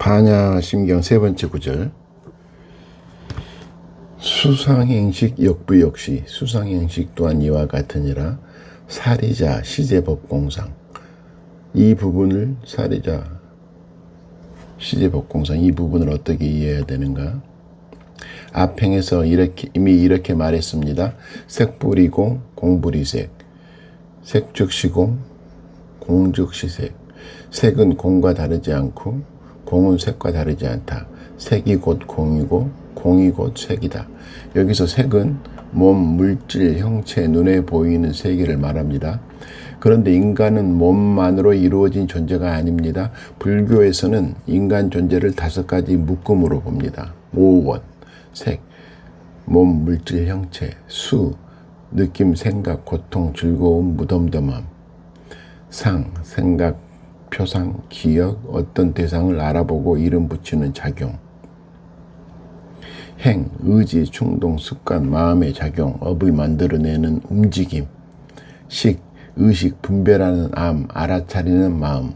반야심경 세 번째 구절. 수상행식 역부역시 수상행식 또한 이와 같으니라. 사리자 시제법공상. 이 부분을 사리자 시제법공상 이 부분을 어떻게 이해해야 되는가? 앞행에서 이미 이렇게 말했습니다. 색불이공 공불이색, 색즉시공 공즉시색. 색은 공과 다르지 않고 공은 색과 다르지 않다. 색이 곧 공이고 공이 곧 색이다. 여기서 색은 몸, 물질, 형체, 눈에 보이는 세계를 말합니다. 그런데 인간은 몸만으로 이루어진 존재가 아닙니다. 불교에서는 인간 존재를 5가지 묶음으로 봅니다. 오원, 색, 몸, 물질, 형체, 수, 느낌, 생각, 고통, 즐거움, 무덤덤함, 상, 생각, 표상, 기억, 어떤 대상을 알아보고 이름 붙이는 작용, 행, 의지, 충동, 습관, 마음의 작용, 업을 만들어내는 움직임, 식, 의식, 분별하는 암, 알아차리는 마음.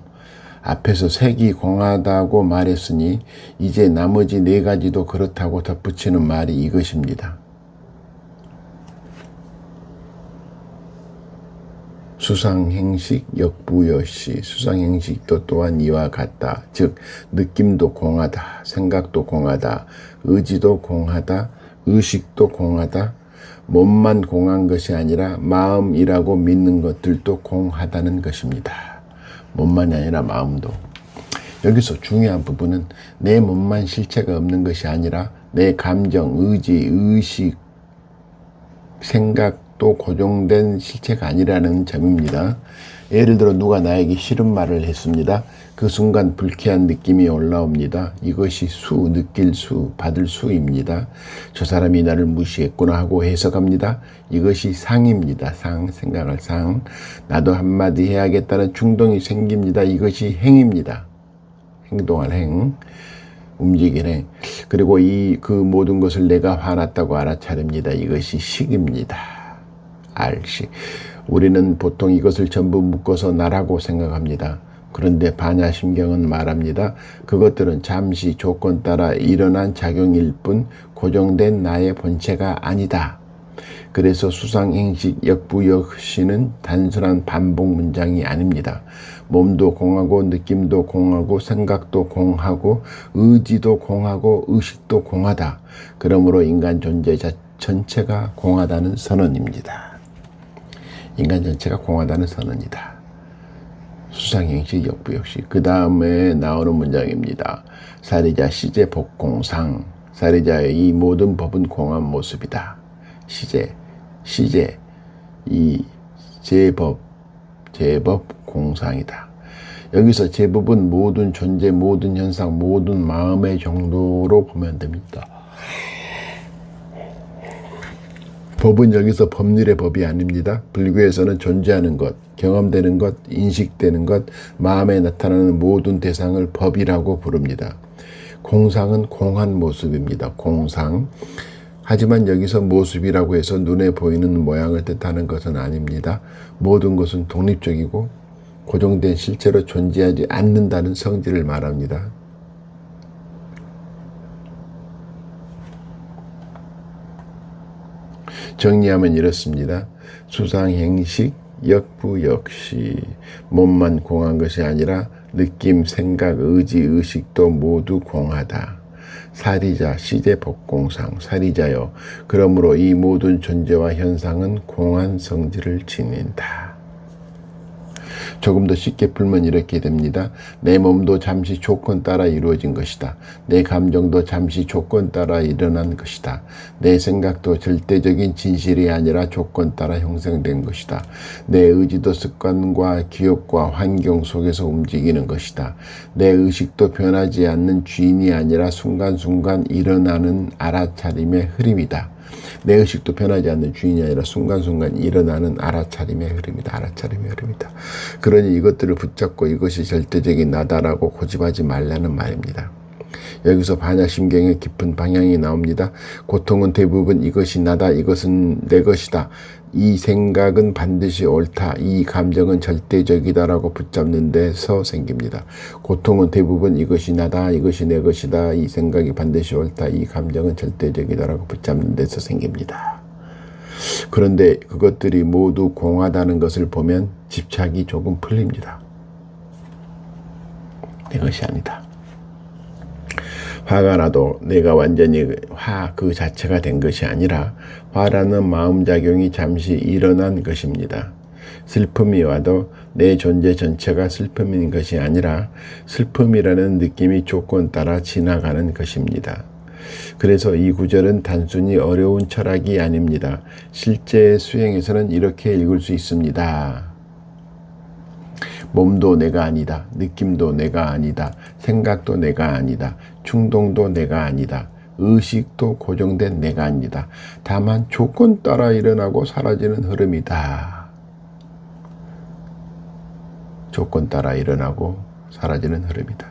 앞에서 색이 공하다고 말했으니 이제 나머지 4가지도 그렇다고 덧붙이는 말이 이것입니다. 수상행식 역부여시. 수상행식도 또한 이와 같다. 즉 느낌도 공하다, 생각도 공하다, 의지도 공하다, 의식도 공하다. 몸만 공한 것이 아니라 마음이라고 믿는 것들도 공하다는 것입니다. 몸만이 아니라 마음도. 여기서 중요한 부분은 내 몸만 실체가 없는 것이 아니라 내 감정, 의지, 의식, 생각도 고정된 실체가 아니라는 점입니다. 예를 들어 누가 나에게 싫은 말을 했습니다. 그 순간 불쾌한 느낌이 올라옵니다. 이것이 수, 느낄 수, 받을 수입니다. 저 사람이 나를 무시했구나 하고 해석합니다. 이것이 상입니다. 상, 생각할 상. 나도 한마디 해야겠다는 충동이 생깁니다. 이것이 행입니다. 행동할 행, 움직일 행. 그리고 그 모든 것을 내가 화났다고 알아차립니다. 이것이 식입니다. 알식. 우리는 보통 이것을 전부 묶어서 나라고 생각합니다. 그런데 반야심경은 말합니다. 그것들은 잠시 조건 따라 일어난 작용일 뿐 고정된 나의 본체가 아니다. 그래서 수상행식 역부역시는 단순한 반복 문장이 아닙니다. 몸도 공하고 느낌도 공하고 생각도 공하고 의지도 공하고 의식도 공하다. 그러므로 인간 존재 전체가 공하다는 선언입니다. 인간 전체가 공하다는 선언이다. 수상행식 역부역시. 그 다음에 나오는 문장입니다. 사리자 시제법공상. 사리자의 이 모든 법은 공한 모습이다. 시제, 이 제법 공상이다. 여기서 제법은 모든 존재, 모든 현상, 모든 마음의 정도로 보면 됩니다. 법은 여기서 법률의 법이 아닙니다. 불교에서는 존재하는 것, 경험되는 것, 인식되는 것, 마음에 나타나는 모든 대상을 법이라고 부릅니다. 공상은 공한 모습입니다. 공상. 하지만 여기서 모습이라고 해서 눈에 보이는 모양을 뜻하는 것은 아닙니다. 모든 것은 독립적이고 고정된 실체로 존재하지 않는다는 성질을 말합니다. 정리하면 이렇습니다. 수상행식 역부역시. 몸만 공한 것이 아니라 느낌, 생각, 의지, 의식도 모두 공하다. 사리자 시제법공상. 사리자여, 그러므로 이 모든 존재와 현상은 공한 성질을 지닌다. 조금 더 쉽게 풀면 이렇게 됩니다. 내 몸도 잠시 조건 따라 이루어진 것이다. 내 감정도 잠시 조건 따라 일어난 것이다. 내 생각도 절대적인 진실이 아니라 조건 따라 형성된 것이다. 내 의지도 습관과 기억과 환경 속에서 움직이는 것이다. 내 의식도 변하지 않는 주인이 아니라 순간순간 일어나는 알아차림의 흐름이다. 내 의식도 변하지 않는 주인이 아니라 순간순간 일어나는 알아차림의 흐름이다. 알아차림의 흐름이다. 그러니 이것들을 붙잡고 이것이 절대적인 나다라고 고집하지 말라는 말입니다. 여기서 반야심경의 깊은 방향이 나옵니다. 고통은 대부분 이것이 나다, 이것은 내 것이다, 이 생각은 반드시 옳다, 이 감정은 절대적이다라고 붙잡는 데서 생깁니다. 고통은 대부분 이것이 나다, 이것이 내 것이다, 이 생각이 반드시 옳다, 이 감정은 절대적이다라고 붙잡는 데서 생깁니다. 그런데 그것들이 모두 공하다는 것을 보면 집착이 조금 풀립니다. 내 것이 아니다. 화가 나도 내가 완전히 화 그 자체가 된 것이 아니라 화라는 마음작용이 잠시 일어난 것입니다. 슬픔이 와도 내 존재 전체가 슬픔인 것이 아니라 슬픔이라는 느낌이 조건 따라 지나가는 것입니다. 그래서 이 구절은 단순히 어려운 철학이 아닙니다. 실제 수행에서는 이렇게 읽을 수 있습니다. 몸도 내가 아니다. 느낌도 내가 아니다. 생각도 내가 아니다. 충동도 내가 아니다. 의식도 고정된 내가 아니다. 다만 조건 따라 일어나고 사라지는 흐름이다. 조건 따라 일어나고 사라지는 흐름이다.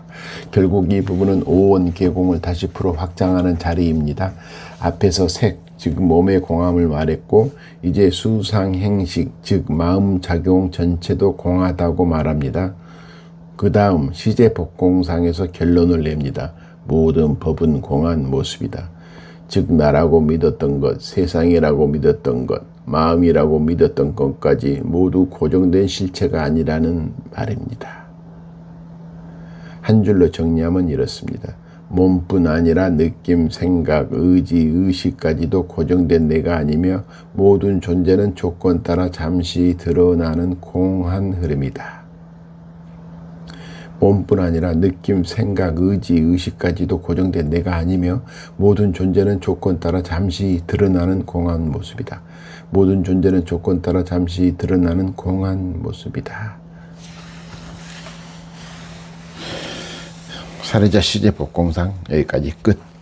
결국 이 부분은 오원 계공을 다시 풀어 확장하는 자리입니다. 앞에서 색, 즉 몸의 공함을 말했고 이제 수상 행식, 즉 마음작용 전체도 공하다고 말합니다. 그 다음 시제복공상에서 결론을 냅니다. 모든 법은 공한 모습이다. 즉 나라고 믿었던 것, 세상이라고 믿었던 것, 마음이라고 믿었던 것까지 모두 고정된 실체가 아니라는 말입니다. 한 줄로 정리하면 이렇습니다. 몸뿐 아니라 느낌, 생각, 의지, 의식까지도 고정된 내가 아니며 모든 존재는 조건 따라 잠시 드러나는 공한 흐름이다. 몸뿐 아니라 느낌, 생각, 의지, 의식까지도 고정된 내가 아니며 모든 존재는 조건 따라 잠시 드러나는 공한 모습이다. 모든 존재는 조건 따라 잠시 드러나는 공한 모습이다. 사례자 시제 복공상 여기까지 끝.